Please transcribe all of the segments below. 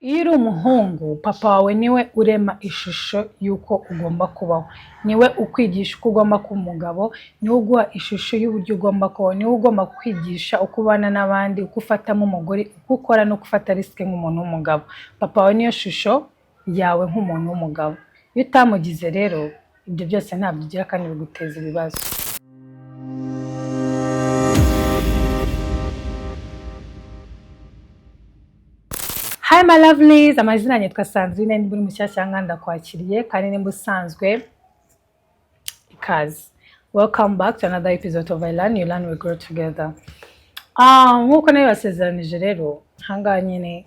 Iyo uri umuhungu papa wawe niwe urema ishusho y'uko ugomba kubaho, niwe ukwigisha uko ugomba kuba umugabo, niwe uguha ishusho y'uburyo ugomba kubaho, niwe ugomba kwigisha uko ubana n'abandi, uko ufatamo umugore, uko ukora no gufata risike nk'umuntu w'umugabo. Papa wawe niyo shusho yawe nk'umuntu w'umugabo. Iyo utamugize rero ibyo byose ntabyo ugira kandi biguteza ibibazo. Hi my lovelies, amazina nitwa Sandrine, ndi muri mushyashya nkanda kwakiriye kandi nimba usanzwe ikaze. Welcome back to another episode of I Learn You Learn We Grow Together. Nkuko nayo basezeranije rero hanga nyine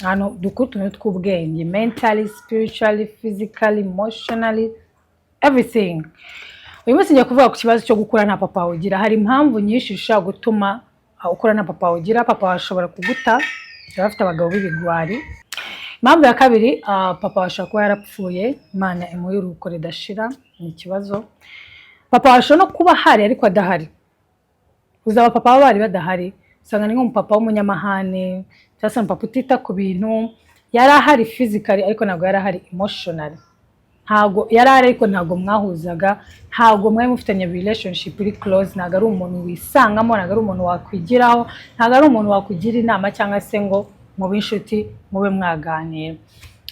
hano dukutuntu tw'ubwenge, mentally, spiritually, physically, emotionally, everything. Uyu munsi ngiye kuvuga ku kibazo cyo gukura nta papa ugira. Hari impamvu nyinshi zishobora gutuma ukura nta papa ugira. Papa ashobora kuguta, bafite abagabo b'ibigwari. Impamvu ya kabiri, papa ashobora kuba yarapfuye, Imana imuhe uruko ridashira, ni ikibazo. Papa ashobora no kuba hari ariko adahari. Uzaba papa baba bari badahari, usanga ni nk'umupapa w'umunyamahane, cyangwa se umupapa utita ku bintu, yari ahari physically ariko ntabwo yari ahari emotionally. Ntabwo yari ahari ariko ntabwo mwahuzaga, ntabwo mwari mufitanye relationship iri close, ntabwo ari umuntu wisangamo, ntabwo ari umuntu wakwigiraho, ntabwo ari umuntu wakugira inama cyangwa se ngo mube inshuti mube mwaganira.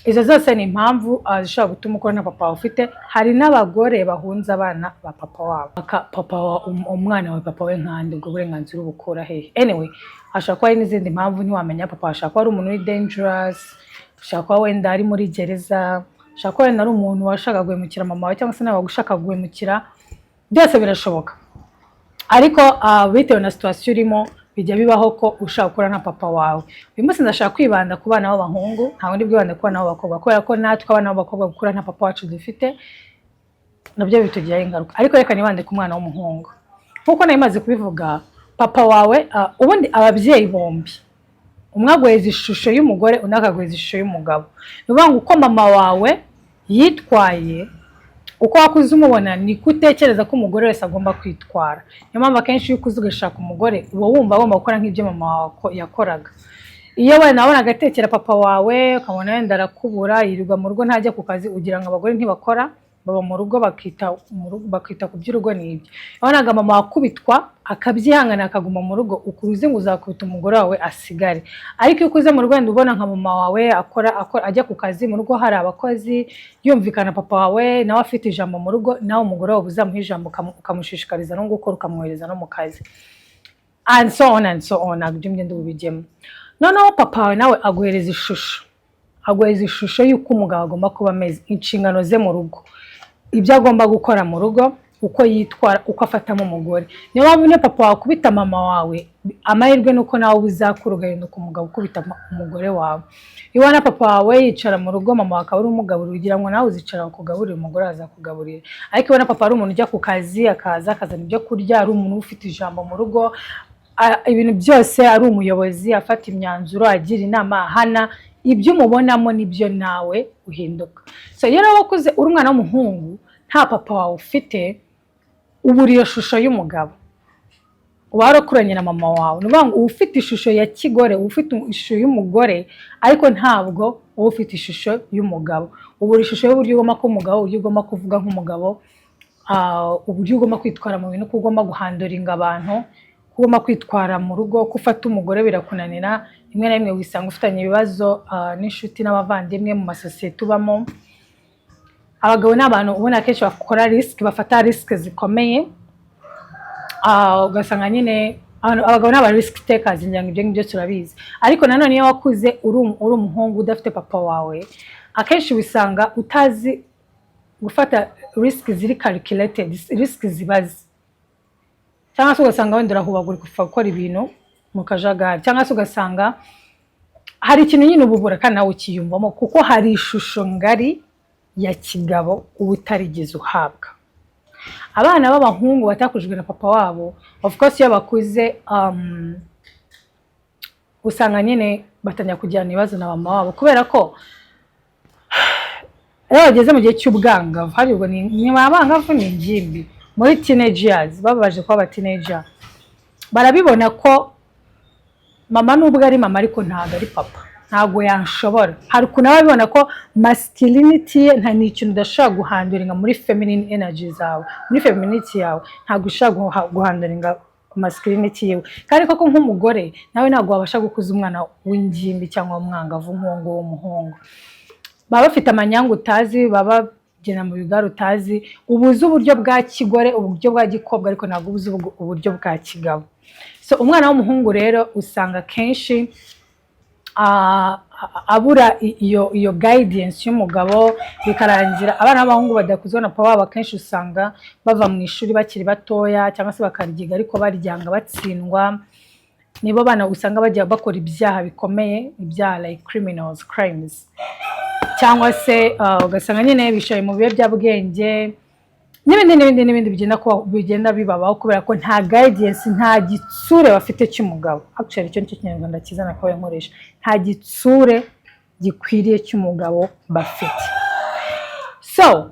Izo zose ni impamvu zishobora gutuma ukora na papa ufite. Hari n'abagore bahunza abana ba papa wabo, papa umwana wa papa we nkande, ubwo burenganzira ubukura hehe? Anyway, ashaka kuba hari n'izindi mpamvu ntiwamenya. Papa ashaka kuba ari umuntu uri dangerous, ashaka kuba wenda ari muri gereza, ashaka kuba wenda ari umuntu washaka guhemukira mama wawe cyangwa se nawe wagushaka guhemukira. Byose birashoboka, ariko bitewe na situation urimo bijya bibaho ko ushaka gukora na papa wawe. Uyu munsi ndashaka kwibanda ku bana b'abahungu, nta wundi bwibanda ku bana b'abakobwa, kubera ko natwe abana b'abakobwa gukura na papa wacu dufite nabyo bitugiraho ingaruka. Ariko reka nibande ku mwana w'umuhungu. Nkuko nayimaze kubivuga, papa wawe ubundi ababyeyi bombi, umwe aguheza ishusho y'umugore, undi akaguheza ishusho y'umugabo. Ni ukuvuga ngo uko mama wawe yitwaye, uko wakuze umubona, ni kutekereza ko umugore wese agomba kwitwara. Niyo mpamvu akenshi iyo ukuze ugashaka umugore uba wumva agomba gukora nk'ibyo mama wawe yakoraga. Iyo wenda wabona agatekera papa wawe, ukabona wenda arakubura, yirirwa mu rugo ntajya ku kazi, ugira ngo abagore ntibakora, baba mu rugo bakita ku by'urugo n'ibyo. Wabonaga mama wakubitwa akabyihangana akaguma mu rugo, ukuruzi ngo uzakubita umugore wawe asigare. Ariko iyo ukuze mu rugo wenda ubona nka mama wawe ajya ku kazi, mu rugo hari abakozi, yumvikana papa wawe nawe afite ijambo mu rugo, nawe umugore wawe uzamuha ijambo ukamushishikariza no gukora, ukamwohereza no mu kazi, and so on and so on. Ntabwo ibyo ngenda ubigemo. Noneho papa wawe nawe aguhereza ishusho y'uko umugabo agomba kuba ameze, inshingano ze mu rugo, ibyo agomba gukora mu rugo, uko yitwara, uko afatamo umugore. Niyo mpamvu niyo papa wakubita mama wawe, amahirwe nuko nawe uzakura ugahinduka umugabo ukubita umugore wawe. Iyo ubona papa wawe yicara mu rugo, mama wawe akaba ari umugaburira, ugira ngo nawe uzicara kugaburira, umugore azakugaburira. Ariko ubona papa ari umuntu ujya ku kazi, akazana ibyo kurya, ari umuntu ufite ijambo mu rugo, ibintu byose ari umuyobozi, afata imyanzuro, agira inama, ahana, ibyo umubonamo nibyo nawe uhinduka. So iyo wakuze uri umwana w'umuhungu nta papa wawe ufite, ubura iyo shusho y'umugabo, uba warakuranye na mama wawe. Ni ukuvuga ngo uba ufite ishusho ya kigore, uba ufite ishusho y'umugore, ariko ntabwo uba ufite ishusho y'umugabo. Ubura ishusho y'uburyo ugomba kuba umugabo, uburyo ugomba kuvuga nk'umugabo, uburyo ugomba kwitwara mu bintu, ko ugomba guhandoringa abantu, ko ugomba kwitwara mu rugo, ko ufata umugore birakunanira. Rimwe na rimwe wisanga ufitanye ibibazo n'inshuti n'abavandimwe mu masosiyete ubamo. Abagabo ni abantu ubona akenshi bakora risk, bafata risk zikomeye. Ugasanga nyine abagabo ni aba risk takers, ngira ngo ibyo ngibyo turabizi. Ariko nanone iyo wakuze uri umuhungu udafite papa wawe, akenshi wisanga utazi gufata risk ziri calculated, risk zibazi. Cyangwa se ugasanga wenda urahubagura gukora ibintu mu kajagari, cyangwa se ugasanga hari ikintu nyine ububura kandi nawe ukiyumvamo, kuko hari ishusho ngari ya kigabo uba utarigeze uhabwa. Abana b'abahungu batakujwe na papa wabo, of course iyo bakuze usanga nyine batanya kujyana ibibazo na mama wabo, kubera ko iyo bageze mu gihe cy'ubwangavu, hari ubwo ni abangavu, ni ingimbi, muri teenage years, babaje kuba aba teenager, barabibona ko mama nubwo ari mama ariko ntabwo ari papa. ntago yanshobora. Hari ukuntu aba abibona ko masculinity ye nta n'ikintu udashobora guhanduringa muri feminine energy zawe, muri femininity yawe ntago ushobora guhanduringa masculinity yewe. Kandi koko nk'umugore nawe ntago wabasha gukuza umwana w'ingimbi cyangwa umwangavu nk'uwo w'umuhungu. Baba bafite amanyanga utazi, baba gena mu bigaro utazi, ubuzi uburyo bwa kigore, uburyo bwa gikobwa, ariko ntabwo ubuzi uburyo bwa kigabo. So umwana w'umuhungu rero usanga kenshi abura iyo guidance y'umugabo, bikarangira abana b'abahungu badakuzwa na papa wabo. Kenshi usanga bava mu ishuri bakiri batoya cyangwa se bakaryiga ariko baryanga batsindwa. Nibo bana usanga bajya bakora ibyaha bikomeye, ibyaha like crimes, cyangwa se ugasanga nyine bishoye mu biyobyabwenge n'ibindi bigenda bibabaho kubera ko nta guidance, nta gitsure bafite cy'umugabo. Actually icyo nicyo kinyarwanda kizana ko nkoresha, nta gitsure gikwiriye cy'umugabo bafite. So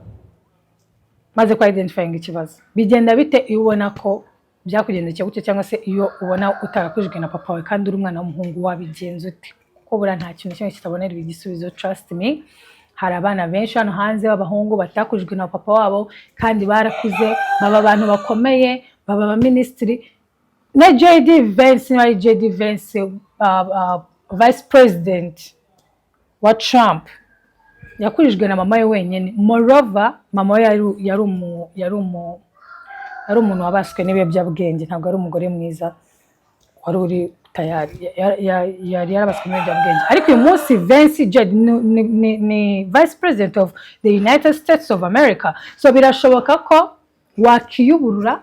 maze kwa identifying ikibazo, bigenda bite iyo ubona ko byakugendekeye gutyo, cyangwa se iyo ubona utarakujwe na papa wawe kandi uri umwana w'umuhungu, wabigenza ute? Kuko bura nta kintu kimwe kitabonerwa igisubizo. Trust me, hari abana benshi hano hanze b'abahungu batakujwe na papa wabo kandi barakuze, baba abantu bakomeye, baba abaminisitiri. Na JD Vance, vice president wa Trump, yakurijwe na mama we wenyine. Moreover, mama we yari umuntu wabaswe n'ibiyobyabwenge, ntabwo ari umugore mwiza wari uri tayari, yari yarabaswe n'ibiyobyabwenge. Ariko uyu munsi Vance ni vice president of the United States of America. So birashoboka ko wakiyuburura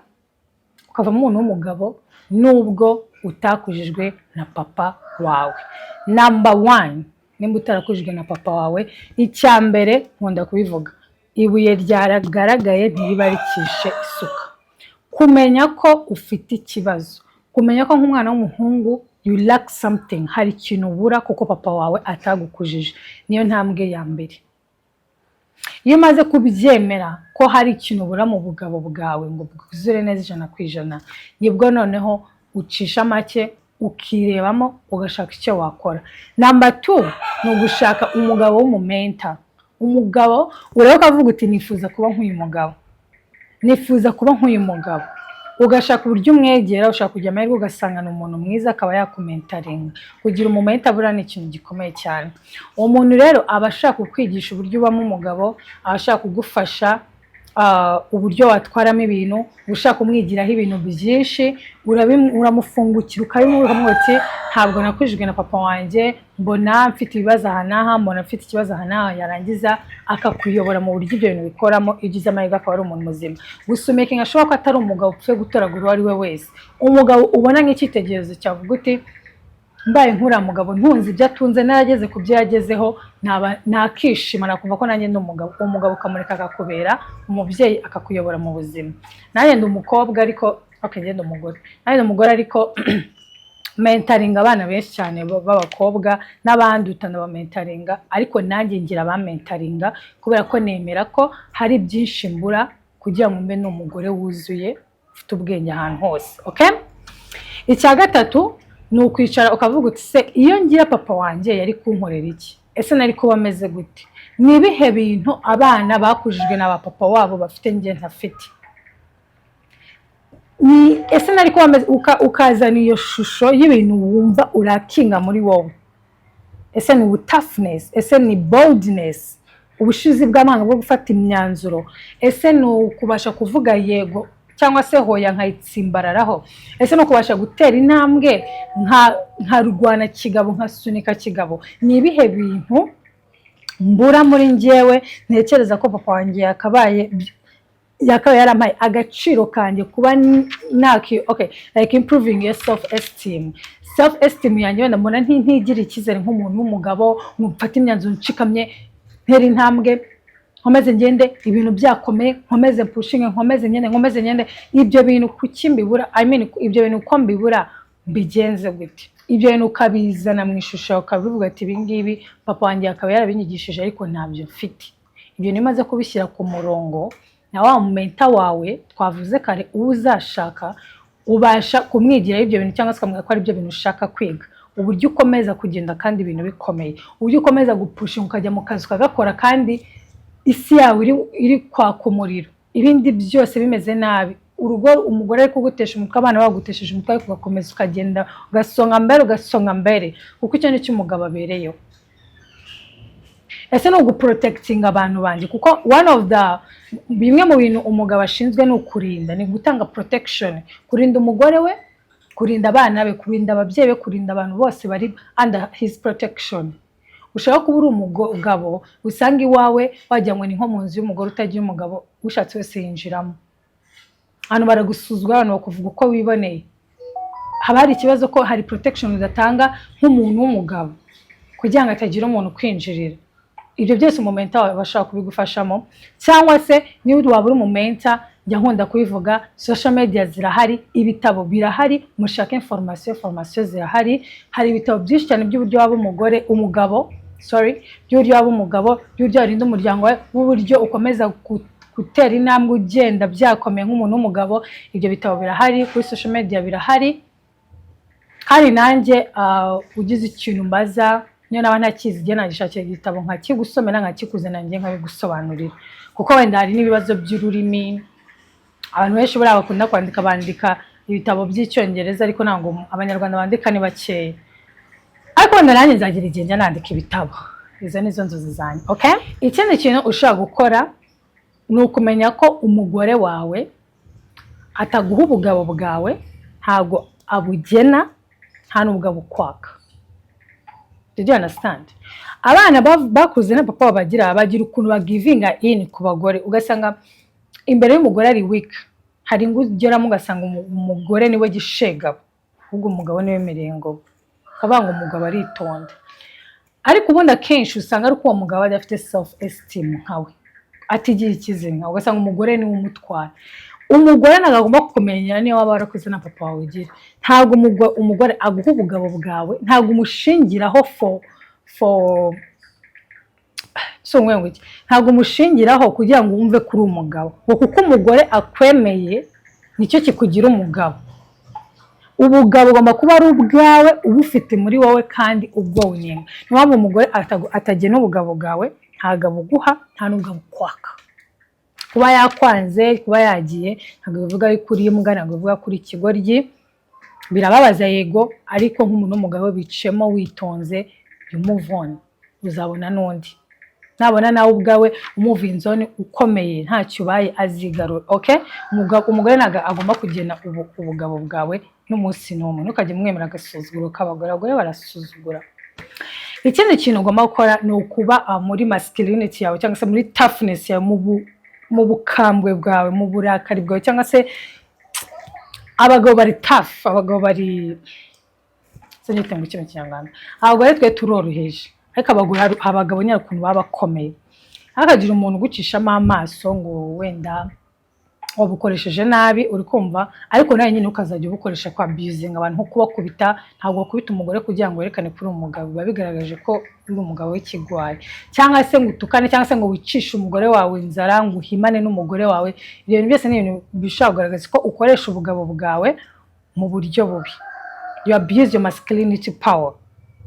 ukavamo umuntu w'umugabo nubwo utakujijwe na papa wawe. Number 1, nimba utarakujijwe na papa wawe, icya mbere nkunda kubivuga, ibuye ryaragaragaye ntiriba rikishe isuka. Kumenya ko ufite ikibazo, kumenya ko nk'umwana w'umuhungu you lack something, hari ikintu ubura kuko papa wawe atagukujije, niyo ntambwe ya mbere. Iyo umaze kubyemera ko hari ikintu ubura mu bugabo bwawe ngo bwuzure neza 100%, nibwo noneho ucisha make ukirebamo ugashaka icyo wakora. Number 2 ni ugushaka umugabo w'umumenta. Umugabo ureba ukavuga uti nifuza kuba nk'uyu mugabo, nifuza kuba nk'uyu mugabo. Ugashaka uburyo umwegera, ushaka kujya amahirwe ugasanga umuntu mwiza akaba yakumentaringa. Kugira umumenta bura ni ikintu gikomeye cyane. Uwo muntu rero aba ashaka kukwigisha uburyo ubamo umugabo, aba ashaka kugufasha uburyo watwaramo ibintu, ushaka kumwigiraho ibintu byinshi, uramufungukira ukabimubwira uti ntabwo nakujijwe na papa wanjye, mbona mfite ibibazo aha n'aha, mbona mfite ikibazo aha n'aha, yarangiza akakuyobora mu buryo ibyo bintu bikoramo. Iyo ugize amahirwe akaba ari umuntu muzima. Gusa making ashobora ko atari umugabo upfuye gutoragura uwo ari we wese, umugabo ubona nk'icyitegererezo cyavuga uti mbaye nk'uriya mugabo ntunze ibyo atunze, narageze ku byo yagezeho, nakishima nakumva ko nanjye ndi umugabo. Uwo mugabo ukamureka akakubera umubyeyi, akakuyobora mu buzima. Nanjye ndi umukobwa ariko ngende umugore, nanjye ndi umugore ariko mentoringa abana benshi cyane b'abakobwa n'abandi utanabamentaringa, ariko nanjye ngira abamentaringa kubera ko nemera ko hari byinshi mbura kugira ngo mbe n'umugore wuzuye ufite ubwenge ahantu hose. Okay, icya gatatu ni ukwicara ukavuga uti se iyo ngira papa wanjye yari kunkorera iki? Ese nari kuba ameze gute? Ni ibihe bintu abana bakujijwe na papa wabo bafite njye ntafite? Ese nari kuba ameze, ukazana iyo shusho y'ibintu wumva urakinga muri wowe. Ese ni toughness, ese ni boldness, ubushizi bw'amanga bwo gufata imyanzuro, ese ni ukubasha kuvuga yego cyangwa se hoya nkayitsimbararaho, ese no kubasha gutera intambwe nka rugwana kigabo, nka sunika kigabo. Ni ibihe bintu mbura muri njyewe ntekereza ko papa wanjye yakabaye yaramaye agaciro kanjye kuba okay, like improving your self esteem yanjye. Wenda mbona ntigira icyizere nk'umuntu w'umugabo, mfata imyanzuro nshikamye, ntera intambwe, nkomeze ngende ibintu byakomeye, nkomeze pushing, nkomeze ngende. Ibyo bintu kuki mbibura? Ibyo bintu uko mbibura mbigenze gute? Ibyo bintu ukabizana mu ishusho ukabivuga ati ibi ngibi papa wanjye akaba yarabinyigishije ariko ntabyo mfite. Ibyo nimaze kubishyira ku murongo, na wa mumenta wawe twavuze kare uzashaka ubasha kumwigira ibyo bintu cyangwa se ukamubwira ko ari byo bintu ushaka kwiga. uburyo ukomeza kugenda kandi ibintu bikomeye, uburyo ukomeza gupushinga ukajya mu kazi ukagakora kandi isi yawe iri kwaka umuriro, ibindi byose bimeze nabi, urugo umugore ari kugutesha umutwe, abana bagutesheje umutwe, ariko ugakomeza ukagenda ugasonga mbere kuko icyo nicyo umugabo abereyeho. Ese ni uguprotectinga abantu banje, kuko bimwe mu bintu umugabo ashinzwe ni ukurinda, ni gutanga protection, kurinda umugore we, kurinda abana be, kurinda ababyeyi be, kurinda abantu bose bari under his protection. Ushaka kuba uri umugabo usanga iwawe wagira ngo ni nko mu nzu y'umugore utagira umugabo, ushatse wese yinjiramo. Hano baragusuzugura, abantu bakuvuga uko wiboneye. Haba hari ikibazo ko hari protection udatanga nk'umuntu w'umugabo kugira ngo atagira umuntu kwinjirira. Ibyo byose umumenta wawe bashaka kubigufashamo, cyangwa se niba waba uri umumenta, njya nkunda kubivuga, social media zirahari, ibitabo birahari, mushaka formation zirahari. Hari ibitabo byinshi cyane by'uburyo waba by'uburyo waba umugabo, by'uburyo warinda umuryango wawe, n'uburyo ukomeza gutera intambwe ugenda byakomeye nk'umuntu w'umugabo. Ibyo bitabo birahari kuri social media, birahari. Kandi nanjye ugize ikintu mbaza, niyo naba ntakizi, igihe nagishakira igitabo nkakigusomera nkakikuze nanjye nkabigusobanurira, kuko wenda hari n'ibibazo by'ururimi. Abantu benshi buriya bakunda bandika ibitabo by'icyongereza, ariko ntabwo abanyarwanda bandika ni bakeya. Ariko wenda nanjye nzagira igihe njya nandika ibitabo. Izo nizo nzozi zanjye. Okay? Ikindi kintu ushobora gukora ni ukumenya ko umugore wawe ataguha ubugabo bwawe, ntabwo abugena, nta n'ubwo abukwaka. Did you understand? Abana bakuze na papa bagira ukuntu bagivinga in ku bagore, ugasanga imbere y'umugore ari weak, hari ngugeramo ugasanga umugore niwe gishega, ahubwo umugabo niwe mirengo, abanga umugabo aritonda. Ariko ubundi akenshi usanga ari uko uwo mugabo adafite self esteem nkawe, atigira icyizere nkawe, ugasanga umugore niwe umutwara. Umugore ntabwo agomba kukumenyera niyo waba warakuze na papa wawe ugira. Ntabwo umugore aguha ubugabo bwawe, ntabwo umushingiraho ntabwo umushingiraho kugira ngo wumve kuri umugabo, kuko umugore akwemeye nicyo kikugira umugabo. Ubugabo ugomba kuba ari ubwawe, ubufite muri wowe kandi ubwo winyenga. Niyo mpamvu umugore atagena ubugabo bwawe, ntabwo abuguha, nta n'ubwo abukwaka. Kuba yakwanze, kuba yagiye, ntabwo bivuga yuko uri imbwa, ntabwo bivuga kuri ikigoryi. Birababaza yego, ariko nk'umuntu w'umugabo bicemo witonze, you move on, uzabona n'undi. Nabona nawe ubwawe umuva inzoni ukomeye, ntacyo ubaye azigarura. Okay? Umugore ntabwo agomba kugena ubugabo bwawe n'umunsi n'umwe. Ntukajye mwemera agasuzuguro k'abagore, abagore barasuzugura. Ikindi kintu ugomba gukora ni ukuba muri masculinity yawe, cyangwa se muri toughness yawe, mu bukambwe bwawe, mu burakari bwawe, cyangwa se abagabo bari tough, abagabo bari sinite mu kintu cy'Ikinyarwanda. Abagore twe turoroheje, ariko abagabo nyine ukuntu baba bakomeye. Hakagira umuntu ugucishamo amaso ngo wenda wabukoresheje nabi, uri kumva, ariko nawe nyine ukazajya ubukoresha kwa abusing abantu, nko kubakubita. Ntabwo wakubita umugore kugira ngo werekane kuri umugabo, biba bigaragaje ko uri umugabo w'ikigwari, cyangwa se ngo utukane, cyangwa se ngo wicishe umugore wawe inzara, ngo uhimane n'umugore wawe. Ibyo bintu byose ni ibintu bishobora kugaragaza ko ukoresha ubugabo bwawe mu buryo bubi. You abuse your masculinity power.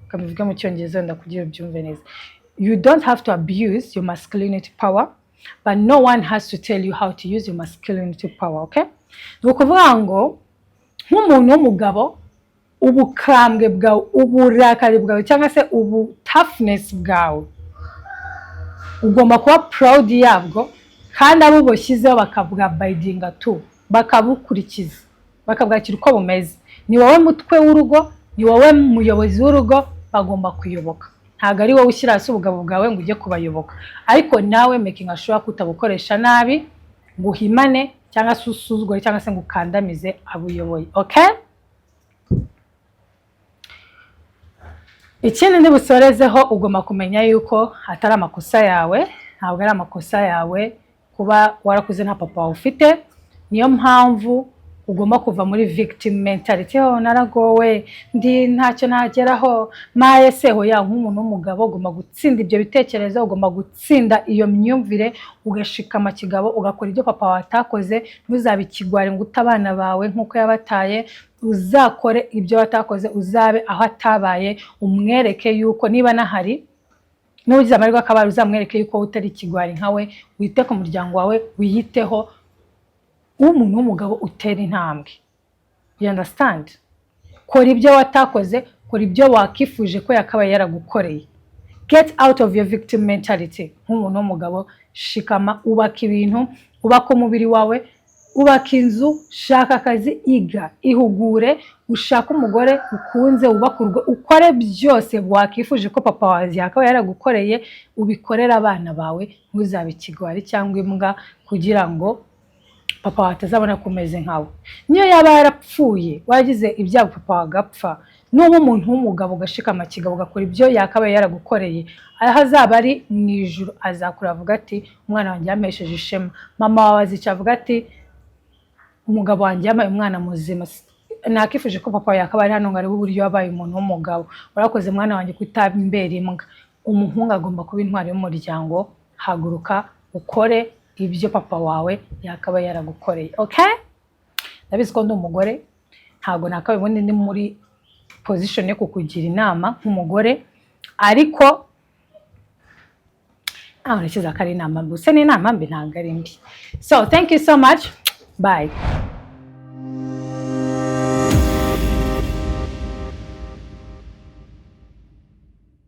Kabivuga mu cyongereza wenda kugira ubyumve neza. You don't have to abuse your masculinity power, but no one has to tell you how to use your masculinity power. Okay? Ni ukuvuga ngo nk'umuntu w'umugabo, ubukambwe bwawe, uburakari bwawe, cyangwa se toughness bwawe, ugomba kuba proud yabwo, kandi abo boshyizeho bakabwabidinga tu, bakabukurikiza, bakabwakira uko bumeze. Ni wowe mutwe w'urugo, ni wowe muyobozi w'urugo, bagomba kuyoboka. Ntabwo ari wowe ushyira hasi ubugabo bwawe ngo ujye kubayoboka, ariko nawe making sure ko utabukoresha nabi, ngo uhimane cyangwa se usuzugure cyangwa se ngo ukandamize abuyoboye. Okay? Ikindi ndibusorezeho, ugomba kumenya yuko atari amakosa yawe, ntabwo ari amakosa yawe kuba warakuze nta papa wawe ufite. Niyo mpamvu ugomba kuva muri victim mentality, naragowe, ndi ntacyo nageraho, maye seho ya. Nk'umuntu w'umugabo ugomba gutsinda ibyo bitekerezo, ugomba gutsinda iyo myumvire, ugashikama kigabo, ugakora ibyo papa wawe atakoze. Ntuzabikigware ngo utabana bawe nk'uko yabataye, uzakore ibyo watakoze, uzabe aho atabaye, umwereke yuko niba nahari n'ugize amahirwe akabari uzamwereke yuko utari ikigwari nkawe, wite ku muryango wawe, wiyiteho, umuntu w'umugabo utera intambwe. You understand? Kora ibyo watakoze, kora ibyo wakifuje ko yakabaye yaragukoreye. Get out of your victim mentality. Nk'umuntu w'umugabo, shikama, ubaka ibintu, ubaka umubiri wawe, ubaka inzu, shaka akazi, iga, ihugure, ushaka umugore ukunze, ubaka urugo, ukore byose wakifuje ko papa wawe yakabaye yaragukoreye, ubikorera abana bawe, ntuzabe ikigwari cyangwa imbwa kugira ngo papa wawe atazabona kumeze nkawe. Niyo yaba yarapfuye, wagize ibyago papa wagapfa, n'ubu umuntu w'umugabo ugashikama kigabo ugakora ibyo yakabaye yaragukoreye, aho azaba ari mu ijuru azakura avuga ati umwana wanjye yampesheje ishema. Mama wawe azica avuga ati umugabo wanjye yampaye umwana muzima. Nakifuje ko papa yakabaye hano ngo arebe uburyo wabaye umuntu w'umugabo. Urakoze mwana wanjye kutaba imbere imbwa. Umuhungu agomba kuba intwari y'umuryango. Haguruka ukore ibyo papa wawe yakabaye yaragukoreye. Okay? Ndabizi ko ndi umugore, ntago nakabaye ubundi ndi muri position yo kukugira inama nk'umugore, ariko ntekereza ko ari inama mbi. Ni inama mbi, ntabwo ari mbi. So thank you so much. Bye.